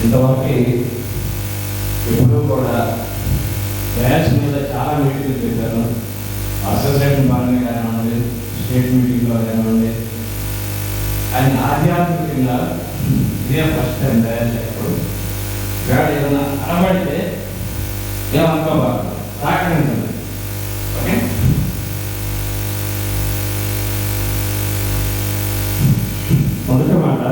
ఇంతవరకు ఎప్పుడూ కూడా బ్యాచ్ మీద చాలా మీటింగ్లు పెట్టాను. అసోసియేషన్ పరంగా కానివ్వండి, స్టేట్ మీటింగ్లో కానివ్వండి. ఆయన ఆధ్యాత్మికంగా ఇదే ఫస్ట్ టైం బ్యాచ్. ఎప్పుడు వేడ ఏదైనా అనబడితే ఏమనుకోబాదు, సహకరించండి. ఓకే, మొదటి మాట,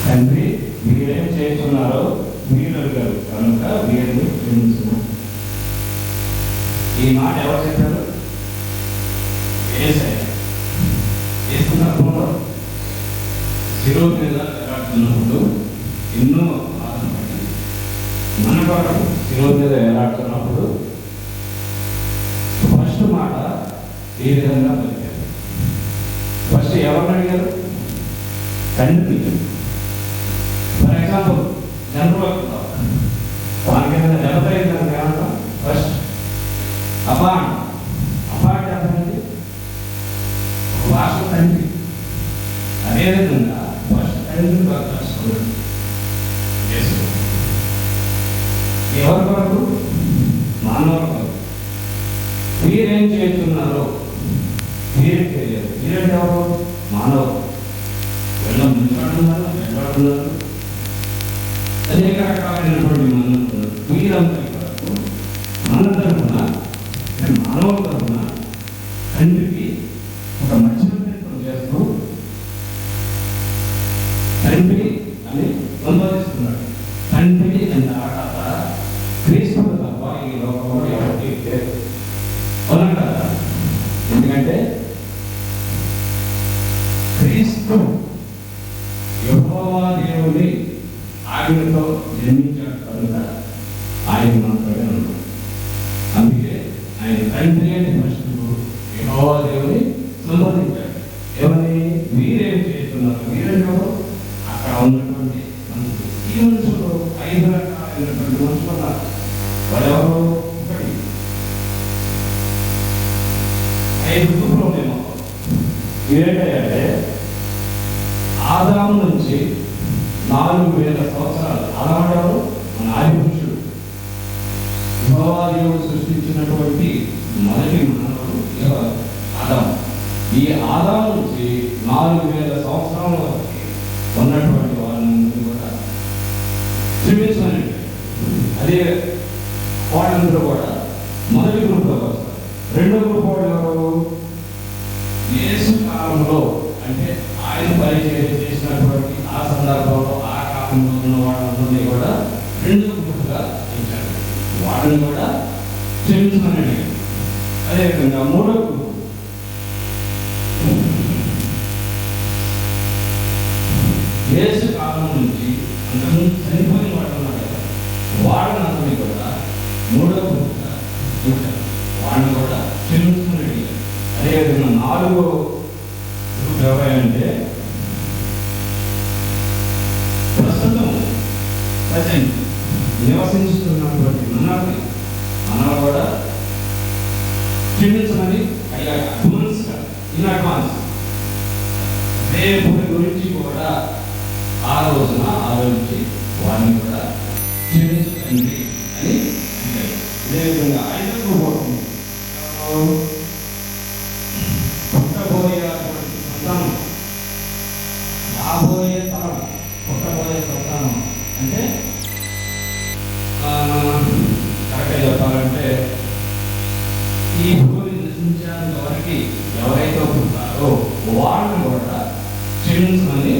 తండ్రి మీరేం చేస్తున్నారో మీరు అడిగారు కనుక వీరిని క్షమించును. ఈ మాట ఎవరు చెప్పారు? ఏసునామములో శిలువ మీద వేలాడుతున్నప్పుడు ఎన్నో బాధపడి మన కొరకు శిలువ మీద వేలాడుతున్నప్పుడు ఫస్ట్ మాట ఈ విధంగా పలికారు. ఫస్ట్ ఎవరిని అడిగారు? తండ్రి. ఫర్ ఎగ్జాంపుల్ జనరల్ మనకి ఏదైనా దెబ్బతయిందని ఏమంటాం? ఫస్ట్ అబ్బా అబ్బా అంటే అర్థమైంది భాష తండ్రి. అదేవిధంగా ఫస్ట్ తండ్రి తెలుసుకోండి. ఎవరి కొరకు? మానవ కొరకు. మీరేం చేస్తున్నారో మీరే తెలియదు. మీరేంటి ఎవరు? మానవ. వెంటాడుతున్నారు, అనేక రకాలైనటువంటి మనుషులు. మీరందరి కొరకు మన తరఫున, మానవ తరఫున తండ్రికి ఒక మధ్యవర్తిత్వం చేస్తూ తండ్రి అని సంబోధిస్తున్నాడు. తండ్రి అన్న ఆట క్రీస్తుడు తప్ప ఈ లోకంలో ఎవరికి లేదు. అవునా కదా? ఎందుకంటే క్రీస్తు యెహోవా దేవుని ఆజ్ఞతో జన్మించాడు కనుక ఆయన మాత్రమే ఉన్నాడు. అందుకే ఆయన తండ్రి అని ఫస్ట్ యెహోవా దేవుని సంబోధించాడు. ఎవరిని? మీరేం చేస్తున్నారు? మీరేమో అక్కడ ఉన్నటువంటి మనుషులు. ఈ మనుషులు 5 రకాలైనటువంటి మనుషులు ఉన్నారు. వాళ్ళెవరు? ఒకటి 5 గ్రూపులు ఉన్నాయి మొత్తం. ఏంటంటే ఆదాము నుంచి 4000 సంవత్సరాలు. ఆదాము ఎవరు? మన ఆది పురుషుడు. యెహోవా దేవుడు సృష్టించినటువంటి మొదటి మానవుడు ఆదాము. ఈ ఆదాము నుంచి 4000 సంవత్సరాల వరకు ఉన్నటువంటి వాళ్ళని కూడా క్షమించమని. అదే వాళ్ళందరూ కూడా మొదటి గ్రూప్లోకి వస్తారు. రెండో గ్రూప్ వాళ్ళు ఎవరు? యేసు కాలంలో, అంటే ఆయన పరిచయం చేసినటువంటి ఆ సందర్భంలో ఆ కాలంలో ఉన్న వాళ్ళందరినీ కూడా రెండో గ్రూప్గా ఇచ్చారు. వాళ్ళని కూడా క్షమించమని. అదేవిధంగా మూడో గ్రూప్ యేసు కాలం నుంచి అంతకుముందు చనిపోయిన వాళ్ళు ఉన్నారు కదా, వాళ్ళని అందరినీ కూడా మూడో గ్రూప్గా ఇచ్చారు. వాళ్ళని కూడా క్షమించుకుని అడిగారు. అదేవిధంగా నాలుగో గ్రూప్ ఎవరంటే ప్రస్తుతం నివసించుతున్నటువంటి మనల్ని కూడా క్షమించమని అయ్యాక ఇన్ అడ్వాన్స్ రేపు గురించి కూడా ఆ రోజున ఆలోచించి వారిని కూడా క్షమించండి అని అడిగారు. అదేవిధంగా 5వ గ్రూప్ పుట్టబోయే సంతానం, రాబోయే తరం, పుట్టబోయే సంతానం అంటే కరెక్ట్గా చెప్పాలంటే ఈ భూమి నశించేంత వరకు ఎవరైతే పుట్టారో వాళ్ళని కూడా క్షమించమని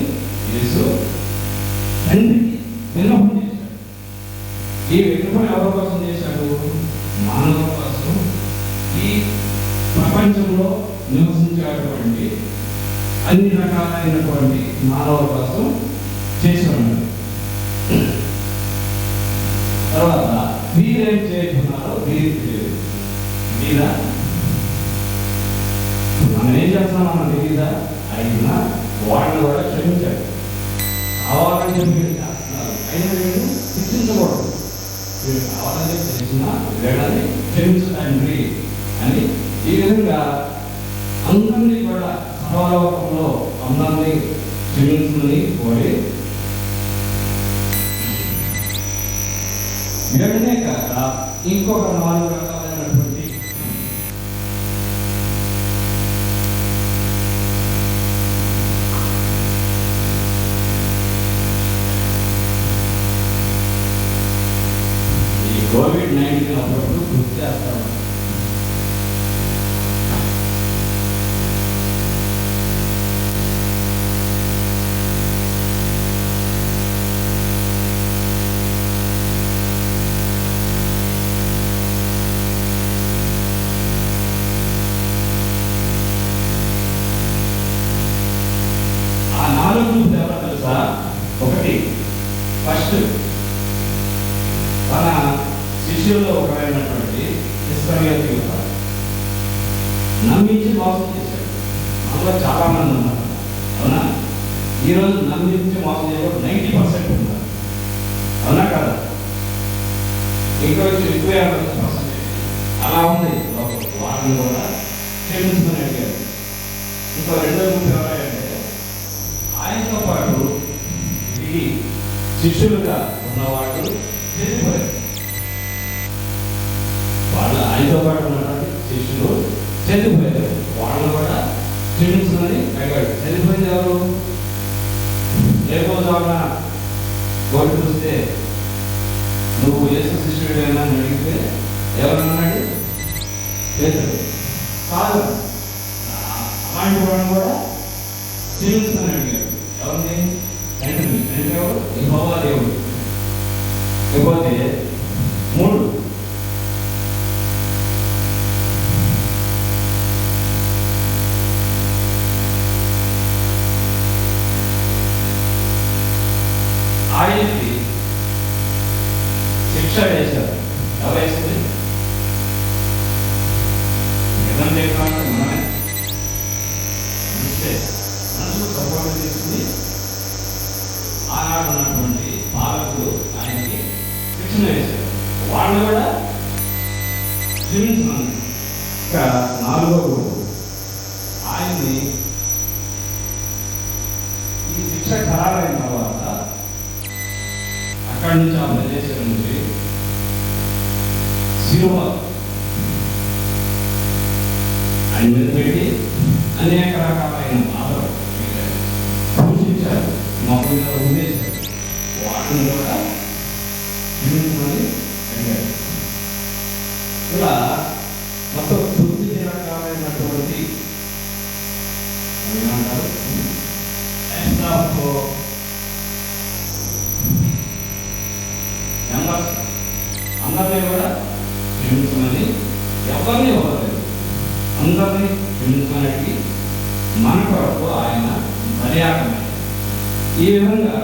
యేసు తండ్రికి విన్నపం చేశాడు. ఈ విన్నపం ఎవరి కోసం చేశాడు? మానవుల కోసం, ఈ ప్రపంచంలో నివసించేటువంటి అన్ని రకాలైనటువంటి మానవుల కోసం చేశాడు. తర్వాత మీరేం చేస్తున్నారో మీరు తెలియదు. మీరా మనం ఏం చేస్తున్నాం మనం తెలీదా? అయినా వాళ్ళని కూడా క్షమించాడు. కావాలని చెప్పి చేస్తున్నారు. అయినా నేను శిక్షించకూడదు. వీడు కావాలని తెలిసిన వీళ్ళని క్షమించు తండ్రి అని ఈ విధంగా అందరినీ కూడా సర్వలోకంలో అందరినీ క్షమించుని కోరి వీళ్ళనే కాక ఇంకొక 4 రకాలైనటువంటి కోవిడ్-19 అప్పుడప్పుడు గుర్తు చేస్తాడు. ఆ 4 గ్రూపులు ఎవరో తెలుసా? ఒకటి ఫస్ట్ తన శిష్యుల్లో ఒకరైనటువంటి ఇస్కరియోతు యూదా నమ్మించి మోసం చేశాడు. అందులో చాలా మంది ఉన్నారు, అవునా? ఈరోజు నమ్మించి మోసం చేయడం 90% ఉన్నారు, అవునా కదా? ఇంకొంచెం ఎక్కువ 50% అలా ఉంది. వాళ్ళని కూడా క్షమించుకుని అడిగారు. ఇంకో 2వ గ్రూప్ ఎవరంటే ఆయనతో పాటు ఈ శిష్యులుగా ఉన్నవాళ్ళు చనిపోయారు. వాళ్ళు ఆయనతో పాటు ఉన్నటువంటి శిష్యులు చనిపోయారు. వాళ్ళు కూడా క్షమించమని అడిగాడు. చనిపోయింది ఎవరు? లేకపోతే కోరి చూస్తే నువ్వు యేసు శిష్యుడైనా అని అడిగితే ఎవరన్నాడు? పేతురు. కాదు, అలాంటి వాళ్ళని కూడా క్షమించమని అడిగాడు. ఎవరిని? తండ్రిని. తండ్రి ఎవరు? యెహోవా దేవుడు. లేకపోతే 3 ఆయనకి శిక్ష వేశారు. ఎవరు వేసింది? ఏదంటే మనమే మనసు సపోర్ట్ చేసింది. ఆనాడు ఉన్నటువంటి పాలకులు ఆయనకి శిక్షణ వేశారు. వాళ్ళు కూడా క్షమించున్నాను. ఇంకా 4వ గ్రూపు ఆయన్ని ఈ శిక్ష ఖరారైన తర్వాత అక్కడి నుంచి ఆ ప్రదేశం నుంచి శిలువ ఆయన మీద పెట్టి అనేక రకాలైన బాధలు సూచించారు, మొత్తం మీద ఉద్దేశారు. వాటిని కూడా క్షమించమని అడిగారు. ఇలా మొత్తం 9 రకాలైనటువంటి ఏమంటారు అందరినీ కూడా క్షమించమని ఎవరిని వదలలేదు. అందరినీ క్షమించమని మన కొరకు ఆయన బలియాగమయ్యారు. ఈ విధంగా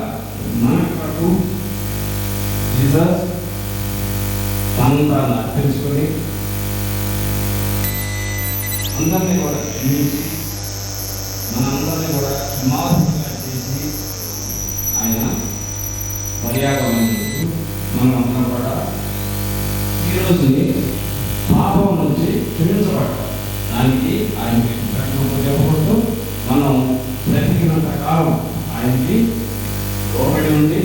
మన కొరకు జీసస్ తనను అర్పించుకొని అందరినీ కూడా క్షమించి మనందరినీ కూడా క్షమాపణ చేసి ఆయన బలియాగమైనందుకు మనమందరం కూడా ఈరోజుని పాపం నుంచి క్షమించబడ్డాం. దానికి ఆయనకి చెప్పబడుతూ మనం బ్రతికినంత కాలం ఆయనకి లోబడి ఉండి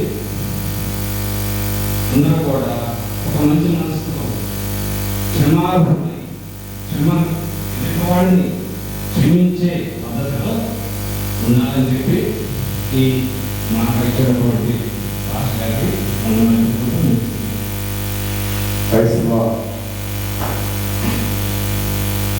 అందరూ కూడా ఒక మంచి మనసుతో క్షమార్హుని ఎదుటివాడిని క్షమించే పద్ధతిలో ఉండాలని చెప్పి ఈ మాకు ఇచ్చినటువంటి భాష గారికి మనం